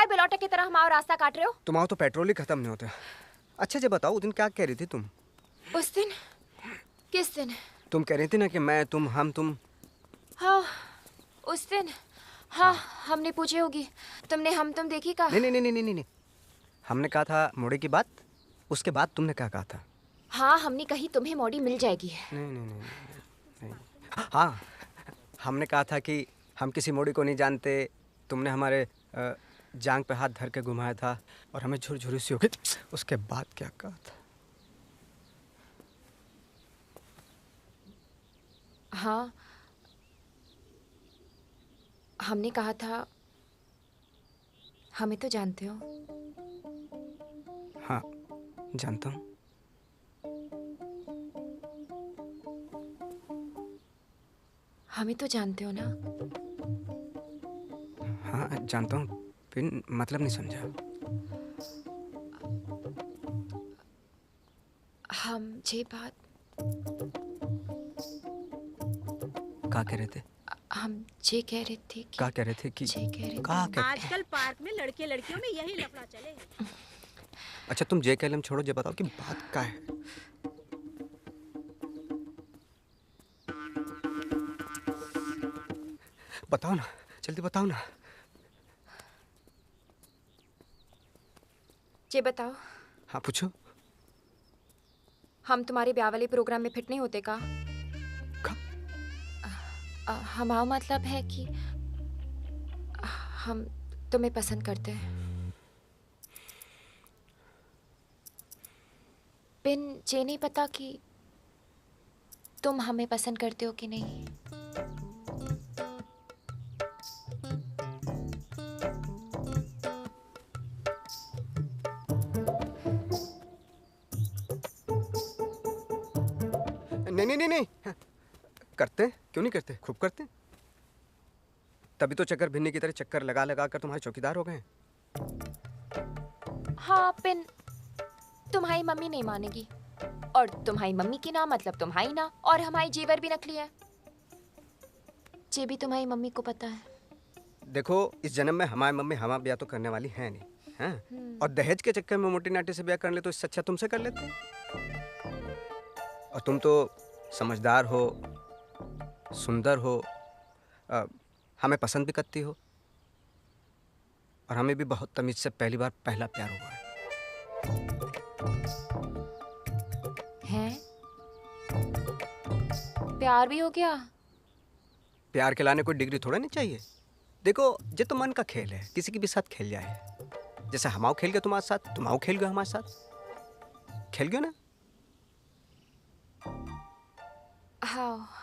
काय बेलौटे की तरह हमारा रास्ता काट रहे हो? तुम्हारा तो पेट्रोल ही खत्म नहीं होता। अच्छा जी बताओ, उस दिन क्या कह रही थी तुम? उस दिन? किस दिन? तुम कह रही थी ना कि मैं, तुम, हम, तुम। हाँ, उस दिन। हाँ, हमने पूछी होगी। तुमने हम तुम देखी का? नहीं नहीं नहीं नहीं नहीं, हमने कहा था मोड़ी की बात, उसके बाद तुमने क्या कहा था? हाँ, हमने कही तुम्हें मोड़ी मिल जाएगी। नहीं नहीं नहीं, नहीं। हाँ, हमने कहा था कि हम किसी मोड़ी को नहीं जानते। तुमने हमारे जांग पे हाथ धर के घुमाया था और हमें झुरझुरी सी हो गई। उसके बाद क्या कहा था? हाँ, हमने कहा था हमें तो जानते हो। हाँ, जानता हूँ। हमें तो जानते हो ना? हाँ जानता हूँ, फिर मतलब नहीं समझा। हम ये बात क्या कह रहे थे? हम ये कह रहे थे कि क्या कह रहे थे कि ये कह रहे क्या थे। कह आजकल पार्क में लड़के लड़कियों में यही लफड़ा चले। अच्छा तुम जे कैलम छोड़ो, ये बताओ कि बात क्या है? बताओ ना, जल्दी बताओ ना। ये बताओ, हाँ पूछो। हम तुम्हारे ब्याह वाले प्रोग्राम में फिट नहीं होते का? हमारा मतलब है कि हम तुम्हें पसंद करते हैं। पिन ये नहीं पता कि तुम हमें पसंद करते हो कि नहीं। नहीं नहीं नहीं नहीं, करते क्यों नहीं करते, खूब करते। तभी तो चक्कर भिन्नी की तरह चक्कर लगा लगा कर तुम्हारे चौकीदार हो गए। हाँ पिन, तुम्हारी मम्मी नहीं मानेगी, और तुम्हारी मम्मी की ना मतलब तुम्हारी ना, और हमारी जेवर भी नकली है। ये भी तुम्हारी मम्मी को पता है। देखो इस जन्म में हमारी मम्मी हमारा ब्याह तो करने वाली है नहीं, हैं? और दहेज के चक्कर में मोटी नाटी से ब्याह कर ले तो इससे अच्छा तुमसे कर लेते। और तुम तो समझदार हो, सुंदर हो, हमें पसंद भी करती हो, और हमें भी बहुत तमीज से पहली बार पहला प्यार हुआ है। हैं? प्यार भी हो गया? प्यार के लाने कोई डिग्री थोड़ा नहीं चाहिए। देखो ये तो मन का खेल है, किसी के भी साथ खेल जाए। जैसे हमाओ खेल गया तुम्हारे साथ, तुम आओ खेल गए हमारे साथ, खेल गए ना। हाँ।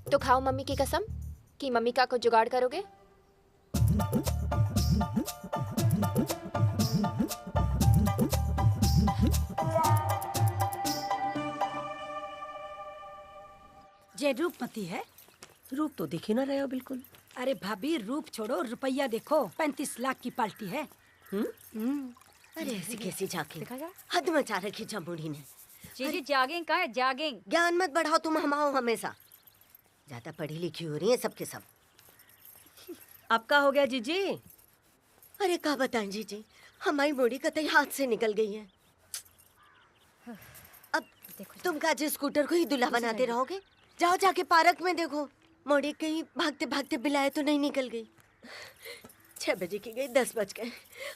तो खाओ मम्मी की कसम कि मम्मी का कुछ जुगाड़ करोगे। जे रूपमती है? रूप तो दिख ही ना रहे हो बिल्कुल। अरे भाभी रूप छोड़ो, रुपया देखो, 35 लाख की पार्टी है। अरे ऐसी कैसी झांकी, हद मचा रखी जमुड़ी ने। जीजी जागेंग कहाँ है, जागेंग। ज्ञान मत बढ़ाओ तुम हमाओ हमेशा, ज्यादा पढ़ी लिखी हो रही है सबके सब। अब का हो गया जीजी? अरे क्या बताएं जीजी, हमारी मोड़ी कतई हाथ से निकल गई है। अब तुम काजे स्कूटर को ही दूल्हा बनाते रहोगे? जाओ जाके पार्क में देखो, मोड़ी कहीं भागते भागते बिलाए तो नहीं निकल गई। 6 बजे की गई, 10 बज गए,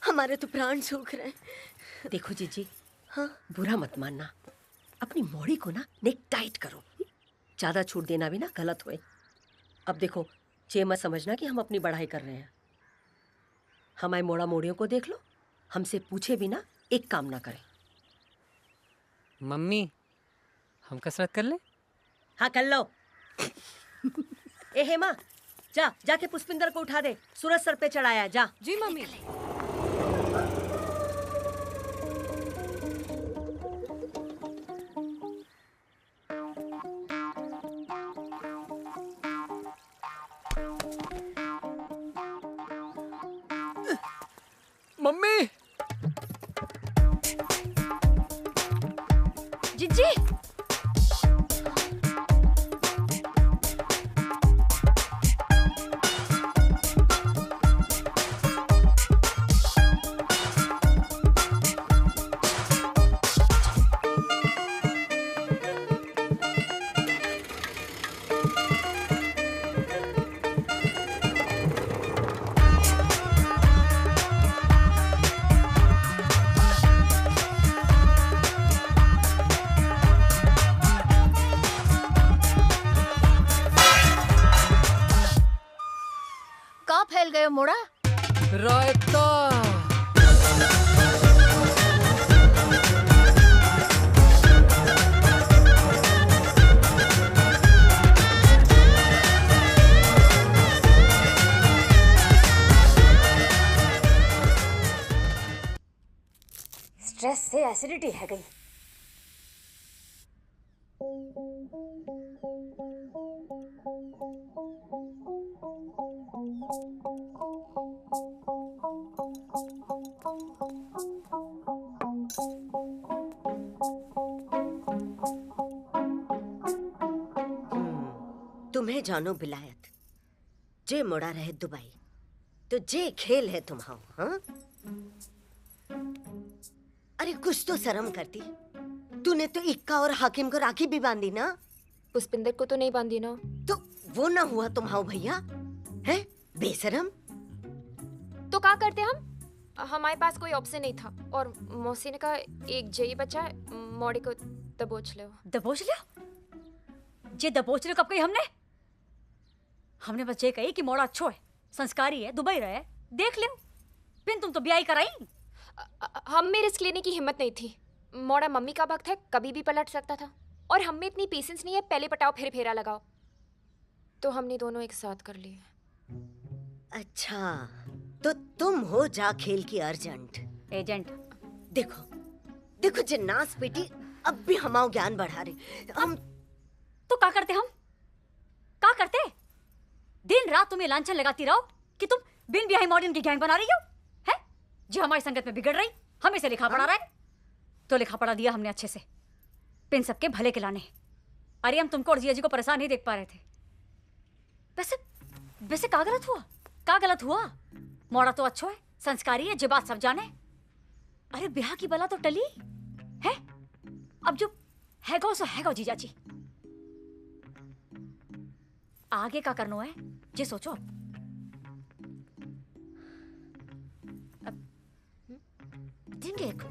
हमारे तो प्राण सूख रहे हैं। देखो जीजी, हाँ बुरा मत मानना, अपनी मोड़ी को ना नेक टाइट करो, ज्यादा छूट देना भी ना गलत हुए। अब देखो ये मत समझना कि हम अपनी बढ़ाई कर रहे हैं। हमारे मोड़ा मोड़ियों को देख लो, हमसे पूछे बिना एक काम ना करें। मम्मी हम कसरत कर ले? हाँ कर लो। ए हेमा, जाके पुष्पिंदर को उठा दे, सूरज सर पे चढ़ाया। जा। जी मम्मी। मम्मी जिज्जी कहाँ फैल गए हो मोड़ा? रायता। स्ट्रेस से एसिडिटी है गई। तुम्हें जानो बिलायत, जे मोड़ा रहे दुबई, तो जे खेल है तुम्हारा, हाँ? अरे कुछ तो शर्म करती। तूने तो इक्का और हाकिम को राखी भी बांधी ना? पुष्पिंदर को तो नहीं बांधी ना। तो वो ना हुआ तुम्हारा भैया, है बेशरम। तो क्या करते हम? हमारे पास कोई ऑप्शन नहीं था और मौसी ने कहा एक जई बचा है, मोड़ी को दबोच लो। दबोच लियो? जे दबोच लियो कब कही हमने? हमने बस ये कही कि मोड़ा अच्छो है, संस्कारी है, दुबई रहे, देख लियो। फिर तुम तो ब्याह कराई। हम में रिस्क लेने की हिम्मत नहीं थी। मोड़ा मम्मी का वक्त है, कभी भी पलट सकता था और हम में इतनी पेशेंस नहीं है पहले पटाओ फिर फेरा लगाओ। तो हमने दोनों एक साथ कर लिए। अच्छा, तो तुम हो जा खेल की अर्जेंट एजेंट। देखो देखो जिन्नास बेटी अब भी हमारा ज्ञान बढ़ा रहे हम। तो क्या करते हम? क्या करते? दिन रात तुम्हें लांछन लगाती रहो कि तुम बिन ब्याही मॉडर्न की गैंग बना रही हो, है? जो हमारी संगत में बिगड़ रही, हमें से लिखा पढ़ा रहा है। तो लिखा पढ़ा दिया हमने अच्छे से, पिन सबके भले के लाने। अरे हम तुमको और जिया जी को परेशान नहीं देख पा रहे थे। वैसे वैसे क्या गलत हुआ? क्या गलत हुआ? मोड़ा तो अच्छो है, संस्कारी है, जे बात सब जाने। अरे ब्याह की बला तो टली है, अब जो हैगो सो हैगो जीजा जी। आगे का करना है जे सोचो। अब दिन देखो